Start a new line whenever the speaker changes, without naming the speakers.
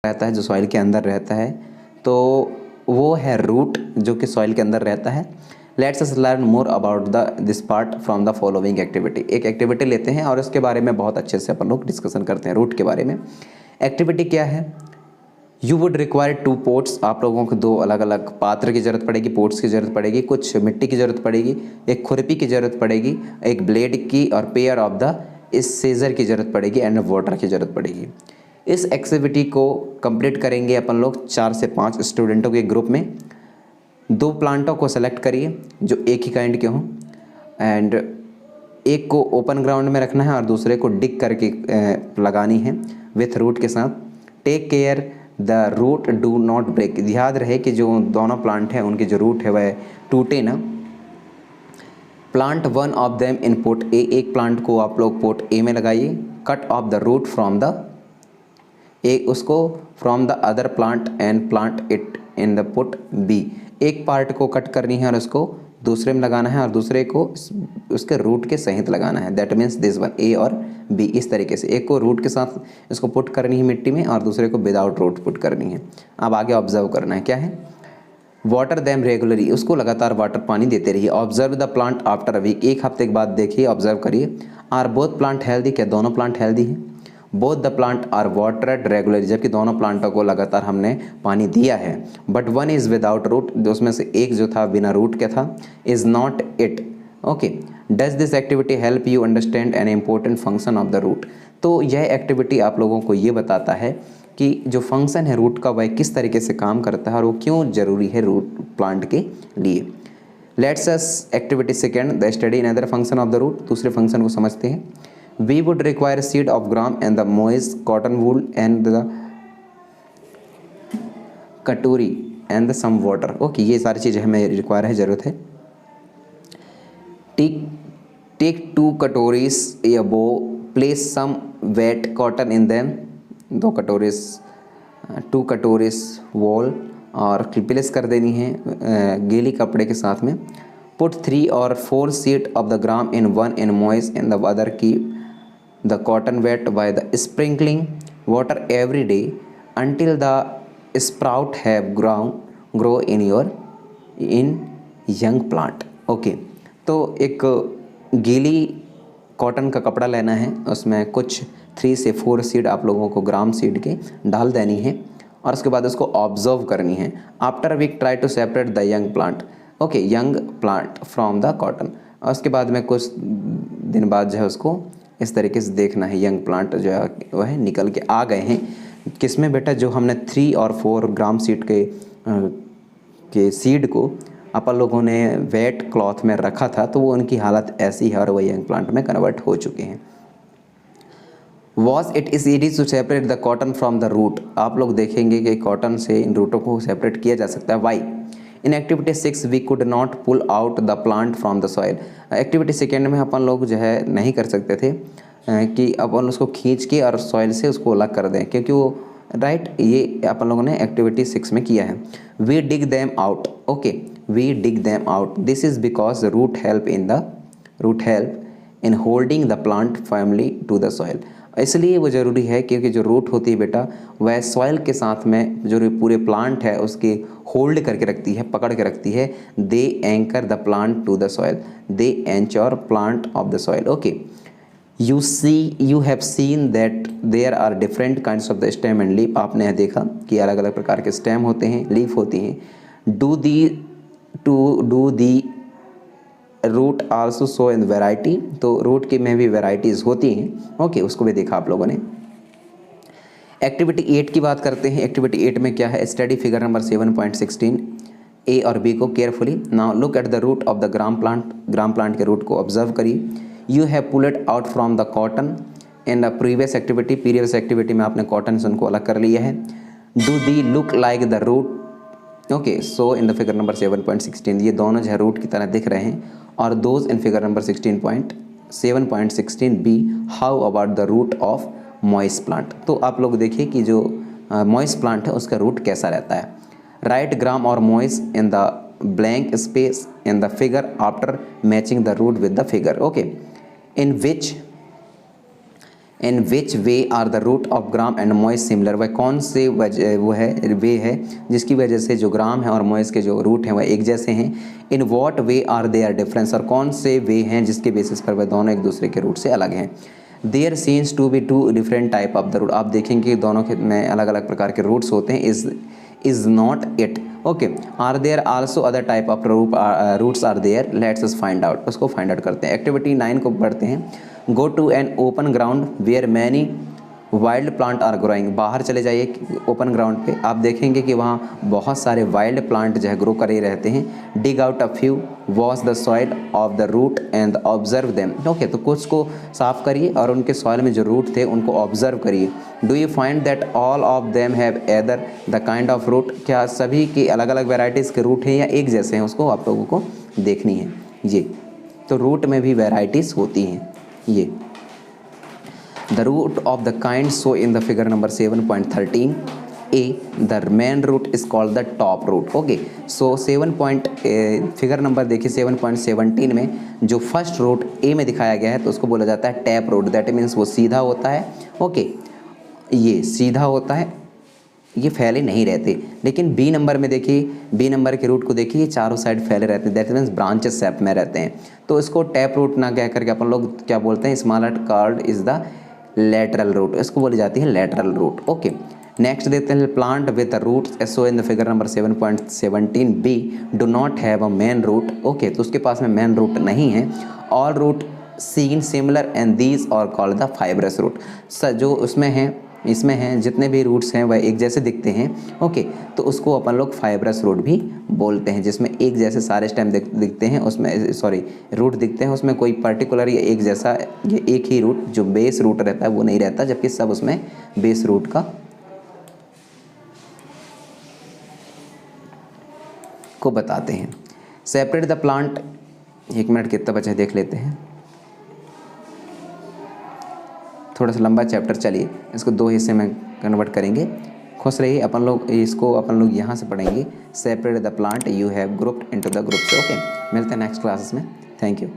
रहता है जो सॉइल के अंदर रहता है, तो वो है रूट जो कि सॉइल के अंदर रहता है। Let's us learn more about this part from the following activity. एक एक्टिविटी लेते हैं और उसके बारे में बहुत अच्छे से अपन लोग डिस्कशन करते हैं रूट के बारे में। एक्टिविटी क्या है? You would require 2 pots. आप लोगों को 2 अलग अलग पात्र की ज़रूरत पड़ेगी, पोट्स की ज़रूरत पड़ेगी, कुछ मिट्टी की ज़रूरत पड़ेगी, एक खुरपी की ज़रूरत पड़ेगी, एक ब्लेड की और पेयर ऑफ द इस सीजर की ज़रूरत पड़ेगी एंड वाटर की ज़रूरत पड़ेगी। इस एक्टिविटी को कंप्लीट करेंगे अपन लोग 4 से 5 स्टूडेंटों के ग्रुप में। 2 प्लांटों को सेलेक्ट करिए जो एक ही काइंड के हों एंड एक को ओपन ग्राउंड में रखना है और दूसरे को डिग करके लगानी है विथ रूट के साथ। Take care the root do not break. याद रहे कि जो दोनों प्लांट हैं उनकी जो रूट है वह टूटे ना। Plant one of them in pot A. एक प्लांट को आप लोग पोट ए में लगाइए। Cut off the root from the A, उसको from the other plant and plant it in the pot B. एक पार्ट को कट करनी है और उसको दूसरे में लगाना है और दूसरे को उसके रूट के सहित लगाना है। दैट मीन्स दिस वन, ए और बी। इस तरीके से एक को रूट के साथ इसको पुट करनी है मिट्टी में और दूसरे को विदाउट रूट पुट करनी है। अब आगे ऑब्जर्व करना है क्या है। वाटर दैम रेगुलरली, उसको लगातार वाटर पानी देते रहिए। Observe the plant after a week, एक हफ्ते के बाद देखिए, ऑब्जर्व करिए। आर बोथ प्लांट हेल्दी, क्या दोनों प्लांट हेल्दी हैं? Both the plant are watered regularly, जबकि दोनों प्लांटों को लगातार हमने पानी दिया है। But one is without root, उसमें से एक जो था बिना रूट के था। Is not it. Okay, does this activity help you understand an important function of the root. तो यह एक्टिविटी आप लोगों को ये बताता है कि जो फंक्शन है रूट का वह किस तरीके से काम करता है और वो क्यों ज़रूरी है रूट प्लांट के लिए। Let's us activity second, the study in other function of the root. दूसरे फंक्शन को समझते हैं। We would require seed of gram and the moist cotton wool and the कटोरी and the some water। Okay, ये सारी चीज़ें हमें require है, ज़रूरत है। Take 2 कटोरीज या बो, place some wet cotton in them। 2 कटोरीज 2 कटोरीज wall और प्लेस कर देनी है गीली कपड़े के साथ में। Put 3 or 4 seed of the gram in one in moist and the other keep the cotton wet by the sprinkling water every day until the sprout have grow in young plant। Okay, तो एक गीली cotton का कपड़ा लेना है, उसमें कुछ 3 से 4 सीड आप लोगों को ग्राम सीड के डाल देनी है और उसके बाद उसको ऑब्जर्व करनी है। After week try to separate the young plant. Okay, young plant from the cotton. और उसके बाद में कुछ दिन बाद जो है उसको इस तरीके से देखना है, यंग प्लांट जो है वह है निकल के आ गए हैं। किसमें बेटा? जो हमने 3 और 4 ग्राम सीड के सीड को अपन लोगों ने वेट क्लॉथ में रखा था, तो वो उनकी हालत ऐसी है और वह यंग प्लांट में कन्वर्ट हो चुके हैं। Was it is easy to separate the cotton from the root. आप लोग देखेंगे कि कॉटन से इन रूटों को सेपरेट किया जा सकता है। Why? In activity 6 we could not pull out the plant from the soil. Activity second में अपन लोग जो है नहीं कर सकते थे कि अपन उसको खींच के और सॉइल से उसको अलग कर दें, क्योंकि वो राइट ये अपन लोगों ने एक्टिविटी 6 में किया है। We dig them out. Okay, we dig them out, this is because root help in holding the plant firmly to the soil. इसलिए वो ज़रूरी है क्योंकि जो रूट होती है बेटा वह सॉइल के साथ में जो पूरे प्लांट है उसके होल्ड करके रखती है, पकड़ के रखती है। They anchor the plant to the soil, they anchor plant of the soil. Okay, you have seen that there are different kinds of the stem and leaf. आपने देखा कि अलग अलग प्रकार के स्टेम होते हैं, लीफ होती हैं। Do the root also show in variety, तो रूट के में भी वेराइटीज़ होती हैं। ओके, उसको भी देखा आप लोगों ने। एक्टिविटी 8 की बात करते हैं। एक्टिविटी 8 में क्या है? स्टडी फिगर नंबर 7.16 ए और बी को carefully. Now look at the root of the gram plant के रूट को ऑब्जर्व करिए। You have pulled out from the cotton in the previous activity में आपने कॉटन से उनको अलग कर लिया है। Do the look like the root. Okay, so in the figure number 7.16 ये दोनों जो है रूट की तरह दिख रहे हैं। और those in figure number 7.16 B, how about the root of moist plant. तो आप लोग देखिए कि जो मॉइस्ट प्लांट है उसका रूट कैसा रहता है। राइट ग्राम और moist in the blank space in the figure after matching the root with the figure. Okay, in in which way are the root of gram and moist similar, वह कौन से वो है वे है जिसकी वजह से जो ग्राम है और मॉइस के जो रूट हैं वह एक जैसे हैं। In what way are they are difference, और कौन से वे हैं जिसके बेसिस पर वह दोनों एक दूसरे के रूट से अलग हैं। There seems to be two different type of the root, आप देखेंगे कि दोनों के में अलग अलग प्रकार के रूट्स होते हैं। Is not it, okay. Are there also other type of roots are there, let's us find out, उसको फाइंड आउट करते हैं। एक्टिविटी 9 को पढ़ते हैं। Go to an open ground where many wild plant are growing, बाहर चले जाइए open ground पे, आप देखेंगे कि वहाँ बहुत सारे वाइल्ड प्लांट जो है ग्रो करे रहते हैं। Dig out a few, wash the soil of the root and observe them, okay. तो कुछ को साफ करिए और उनके सॉइल में जो रूट थे उनको ऑब्जर्व करिए। Do you find that all of them have either the kind of root, क्या सभी की अलग अलग वेराइटीज़ के रूट हैं या एक जैसे हैं, उसको आप लोगों को देखनी है। ये तो रूट में भी वेराइटीज़ होती हैं। ये the root of the kind show in the figure number 7.13 a, the main root is called the top root, okay। so figure number देखिए 7.17 में जो फर्स्ट रूट ए में दिखाया गया है तो उसको बोला जाता है टैप रूट, दैट मीन्स वो सीधा होता है, ओके। ये सीधा होता है, ये फैले नहीं रहते। लेकिन बी नंबर में देखिए, बी नंबर के रूट को देखिए, ये चारों साइड फैले रहते हैं, दैट मीन्स ब्रांचेस शेप में रहते हैं। तो इसको टैप रूट ना कह करके अपन लोग क्या बोलते हैं, smaller called is the lateral root, इसको बोली जाती है लेटरल रूट, ओके। नेक्स्ट देखते हैं plant with roots S O in the figure number 7.17 B do not have a main root, okay. तो उसके पास में मेन रूट नहीं है। All root seen similar and these are called the fibrous root, जो उसमें है इसमें हैं जितने भी रूट्स हैं वह एक जैसे दिखते हैं, ओके। तो उसको अपन लोग फाइब्रस रूट भी बोलते हैं, जिसमें एक जैसे सारे स्टेम दिखते हैं, उसमें सॉरी रूट दिखते हैं, उसमें कोई पर्टिकुलर या एक जैसा ये एक ही रूट जो बेस रूट रहता है वो नहीं रहता, जबकि सब उसमें बेस रूट का को बताते हैं। सेपरेट द प्लांट, 1 मिनट कितना बचा है देख लेते हैं, थोड़ा सा लंबा चैप्टर, चलिए इसको 2 हिस्से में कन्वर्ट करेंगे। खुश रहिए, अपन लोग यहाँ से पढ़ेंगे। Separate the plant you have grouped into the groups, okay. मिलते हैं नेक्स्ट क्लासेस में, थैंक यू।